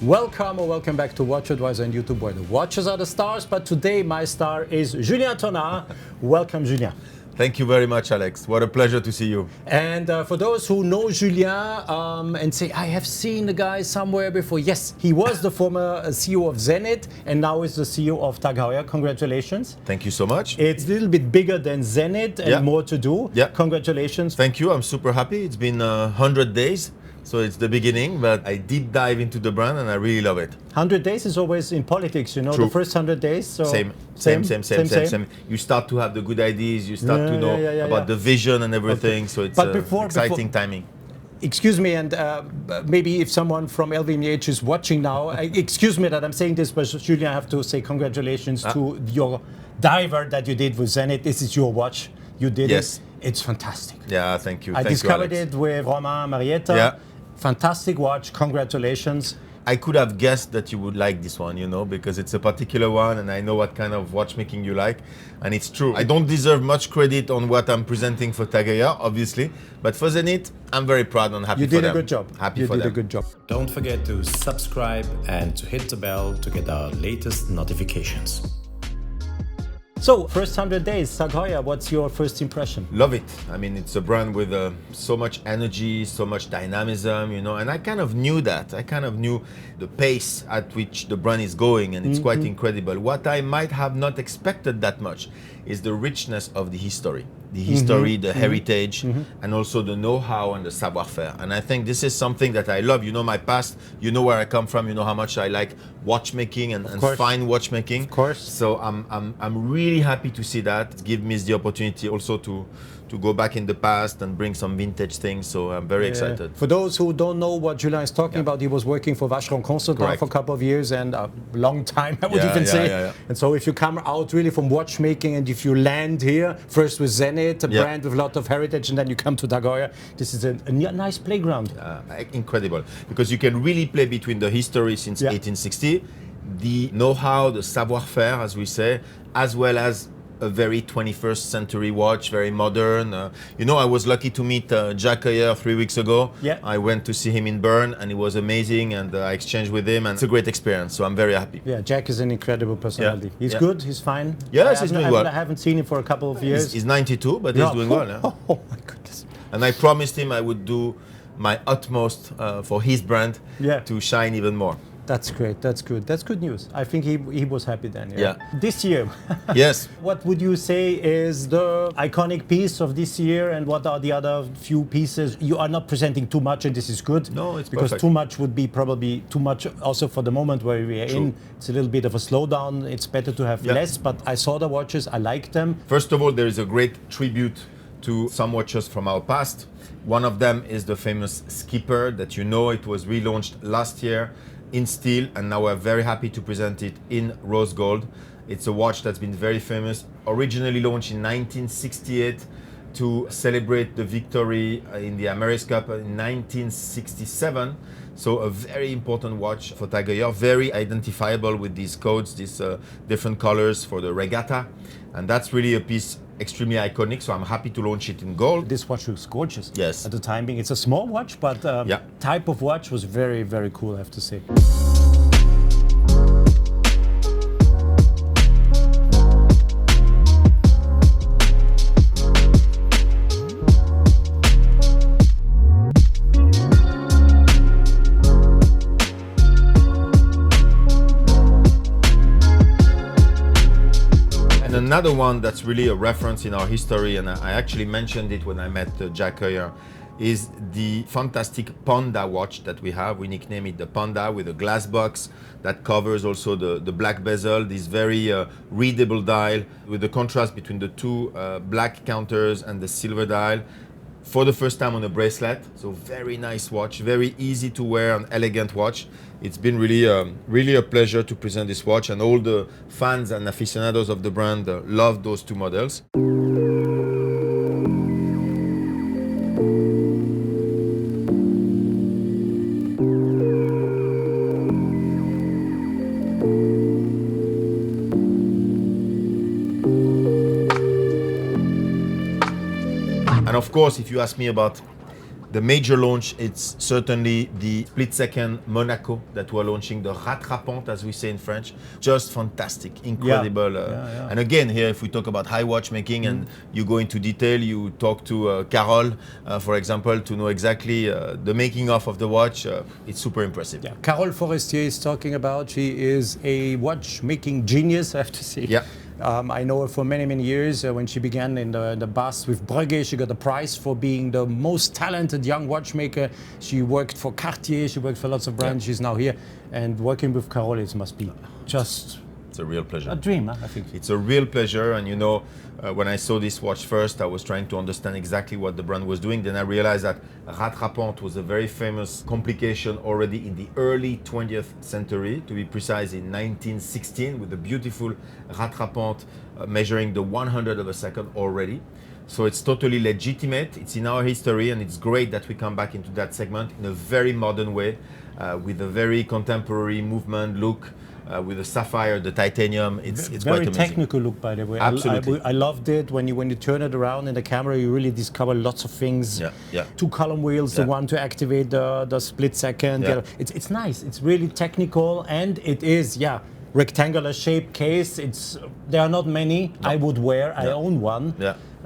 Welcome or welcome back to WatchAdvisor and YouTube, where the watches are the stars. But today my star is Julian Tornare. Welcome, Julian. Thank you very much, Alex. What a pleasure to see you. And for those who know Julian and say, I have seen the guy somewhere before. Yes, he was the former CEO of Zenith and now is the CEO of TAG Heuer. Congratulations. Thank you so much. It's a little bit bigger than Zenith and more to do. Yeah. Congratulations. Thank you. I'm super happy. It's been 100 days. So it's the beginning, but I deep dive into the brand and I really love it. 100 days is always in politics, you know, True. the first 100 days. So Same. You start to have the good ideas, you start to know about the vision and everything. So it's exciting timing. Excuse me, and maybe if someone from LVMH is watching now, excuse me that I'm saying this, but Julian, I have to say congratulations to your diver that you did with Zenith. This is your watch. You did it. It's fantastic. Yeah, thank you. I discovered it with Romain Marietta. Yeah. Fantastic watch. Congratulations. I could have guessed that you would like this one, you know, because it's a particular one and I know what kind of watchmaking you like. And it's true. I don't deserve much credit on what I'm presenting for TAG Heuer, obviously. But for Zenith, I'm very proud and happy for them. You did a good job. Happy for them. You did a good job. Don't forget to subscribe and to hit the bell to get our latest notifications. So, first 100 days, TAG Heuer, what's your first impression? Love it. I mean, it's a brand with so much energy, so much dynamism, you know, and I kind of knew that. I kind of knew the pace at which the brand is going, and it's quite incredible. What I might have not expected that much is the richness of the history. The history, the heritage, and also the know-how and the savoir-faire. And I think this is something that I love. You know my past, you know where I come from, you know how much I like watchmaking and fine watchmaking. Of course. So I'm really happy to see that. It gives me the opportunity also to go back in the past and bring some vintage things. So I'm very excited. For those who don't know what Julian is talking about, he was working for Vacheron Constantin for a couple of years and a long time, I would even say. And so if you come out really from watchmaking and if you land here, first with Zenith, a brand with a lot of heritage, and then you come to TAG Heuer, this is a nice playground. Incredible, because you can really play between the history since 1860, the know-how, the savoir-faire, as we say, as well as a very 21st century watch, very modern. You know, I was lucky to meet Jack Heuer 3 weeks ago. Yeah. I went to see him in Bern and it was amazing, and I exchanged with him, and it's a great experience, so I'm very happy. Yeah, Jack is an incredible personality. He's good, he's fine. Yes, he's doing well. I haven't seen him for a couple of years. He's 92, but he's doing well. Oh my goodness. And I promised him I would do my utmost for his brand to shine even more. That's great. That's good. That's good news. I think he was happy then. Yeah. This year. Yes. What would you say is the iconic piece of this year, and what are the other few pieces? You are not presenting too much, and this is good. No, it's because perfect. Too much would be probably too much. Also for the moment where we are in, it's a little bit of a slowdown. It's better to have less. But I saw the watches. I like them. First of all, there is a great tribute to some watches from our past. One of them is the famous Skipper that you know. It was relaunched last year in steel, and now we're very happy to present it in rose gold. It's a watch that's been very famous, originally launched in 1968 to celebrate the victory in the America's Cup in 1967. So a very important watch for TAG Heuer, very identifiable with these codes, these different colors for the regatta. And that's really a piece extremely iconic, so I'm happy to launch it in gold. This watch looks gorgeous. Yes. At the time being, it's a small watch, but type of watch was very, very cool, I have to say. Another one that's really a reference in our history, and I actually mentioned it when I met Jack Heuer, is the fantastic Ponda watch that we have. We nickname it the Panda, with a glass box that covers also the black bezel, this very readable dial with the contrast between the two black counters and the silver dial. For the first time on a bracelet, so very nice watch, very easy to wear, an elegant watch. It's been really a pleasure to present this watch, and all the fans and aficionados of the brand love those two models. And of course, if you ask me about The major launch, it's certainly the split-second Monaco that we're launching, the rattrapante, as we say in French. Just fantastic, incredible. And again, here, if we talk about high watchmaking and you go into detail, you talk to Carol, for example, to know exactly the making of the watch. It's super impressive. Yeah. Carole Forestier is talking about. She is a watchmaking genius, I have to say. Yeah. I know her for many, many years. When she began in the bus with Breguet, she got a prize for being the most talented young watchmaker. She worked for Cartier, she worked for lots of brands. She's now here. And working with Carole, it must be just... It's a real pleasure. A dream, I think. It's a real pleasure. And you know, when I saw this watch first, I was trying to understand exactly what the brand was doing. Then I realized that rattrapante was a very famous complication already in the early 20th century, to be precise in 1916, with the beautiful rattrapante measuring the 100th of a second already. So it's totally legitimate. It's in our history, and it's great that we come back into that segment in a very modern way, with a very contemporary movement look. With the sapphire, the titanium, it's quite amazing. Very technical look, by the way. Absolutely. I loved it. When you turn it around in the camera, you really discover lots of things. Two column wheels, the one to activate the split second. It's nice. It's really technical, and it is, rectangular shaped case. There are not many I would wear. I own one.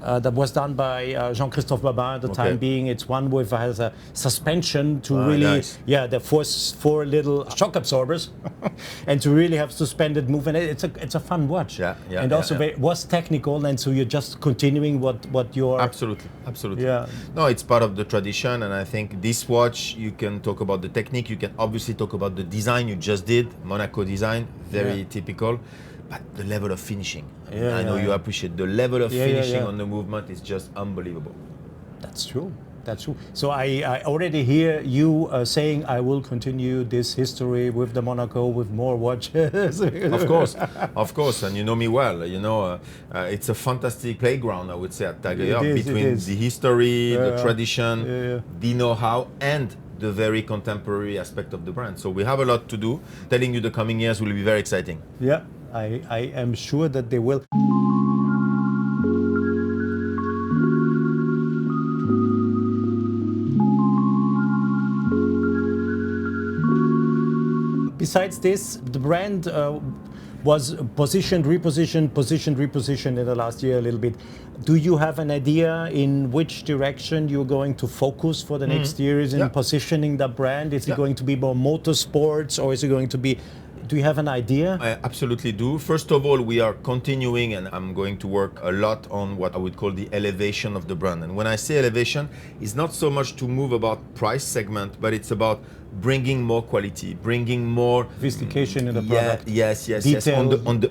That was done by Jean-Christophe Babin at the time being. It's one with has a suspension to really, the four little shock absorbers, and to really have suspended movement. It's a fun watch. And also it was technical, and so you're just continuing what you're. Absolutely. No, it's part of the tradition, and I think this watch, you can talk about the technique. You can obviously talk about the design you just did, Monaco design, very typical. But the level of finishing, I know you appreciate the level of finishing on the movement is just unbelievable. That's true. So I already hear you saying I will continue this history with the Monaco with more watches. Of course, and you know me well. You know, it's a fantastic playground, I would say, at TAG Heuer, between the history, the tradition, the know-how, and the very contemporary aspect of the brand. So we have a lot to do. Telling you the coming years will be very exciting. Yeah, I am sure that they will. Besides this, the brand was repositioned in the last year a little bit. Do you have an idea in which direction you're going to focus for the next years in positioning the brand? Is it going to be more motorsports, or is it going to be... Do you have an idea? I absolutely do. First of all, we are continuing, and I'm going to work a lot on what I would call the elevation of the brand. And when I say elevation, it's not so much to move about price segment, but it's about bringing more quality, bringing more sophistication in the product. Yes. Detail. On the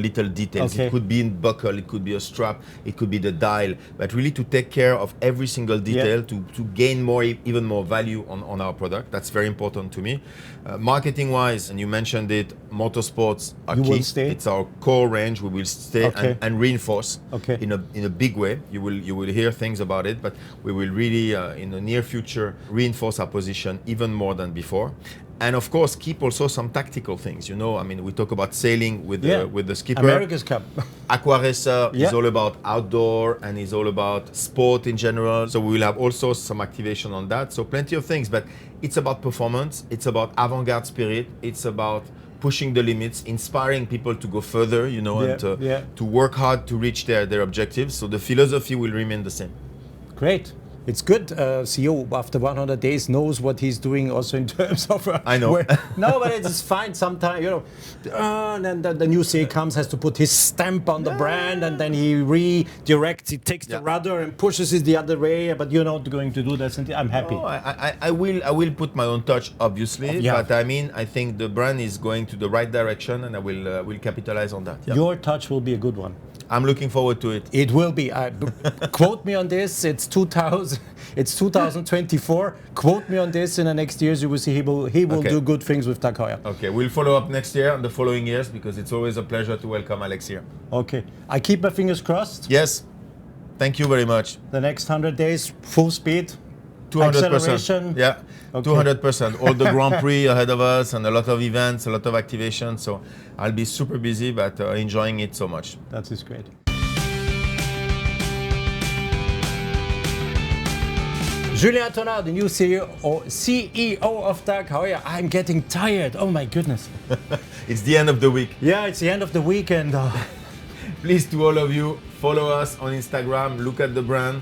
little details. It could be in buckle, it could be a strap, it could be the dial, but really to take care of every single detail to gain even more value on our product. That's very important to me. Marketing wise, and you mentioned it, motorsports are key. Will stay. It's our core range. We will stay and reinforce in a big way. You will hear things about it, but we will really in the near future reinforce our position even more than before. And of course, keep also some tactical things. You know, I mean, we talk about sailing with the skipper. America's Cup. Aqua Racer is all about outdoor and is all about sport in general. So we will have also some activation on that. So plenty of things, but it's about performance. It's about avant-garde spirit. It's about pushing the limits, inspiring people to go further, you know, and to work hard to reach their objectives. So the philosophy will remain the same. Great. It's good. CEO after 100 days knows what he's doing also in terms of. I know. No, but it's fine. Sometimes, you know, and then the new CEO comes, has to put his stamp on the brand, and then he redirects. He takes the rudder and pushes it the other way. But you're not going to do that. I'm happy. No, I will put my own touch, obviously. But I mean, I think the brand is going to the right direction, and I will capitalize on that. Your touch will be a good one. I'm looking forward to it. It will be. Quote me on this. It's 2024. Quote me on this. In the next years, you will see he will do good things with TAG Heuer. Okay, we'll follow up next year and the following years, because it's always a pleasure to welcome Alex here. Okay, I keep my fingers crossed. Yes, thank you very much. The next 100 days, full speed. 200%. Yeah, 200%. All the Grand Prix ahead of us and a lot of events, a lot of activation. So I'll be super busy, but enjoying it so much. That is great. Julian Tornare, the new CEO of TAG Heuer. I'm getting tired. Oh my goodness. It's the end of the week. Yeah, it's the end of the week, and please, to all of you, follow us on Instagram, look at the brand,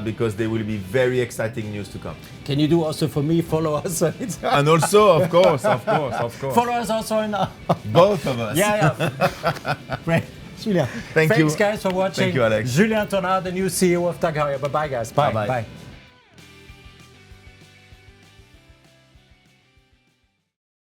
because there will be very exciting news to come. Can you do also for me? Follow us on Instagram. And also, of course. Follow us also on... both of us. Yeah. Great. Julian. Thanks guys for watching. Thank you, Alex. Julian Tornare, the new CEO of TAG Heuer. Bye-bye, guys. Bye. Bye-bye. Bye.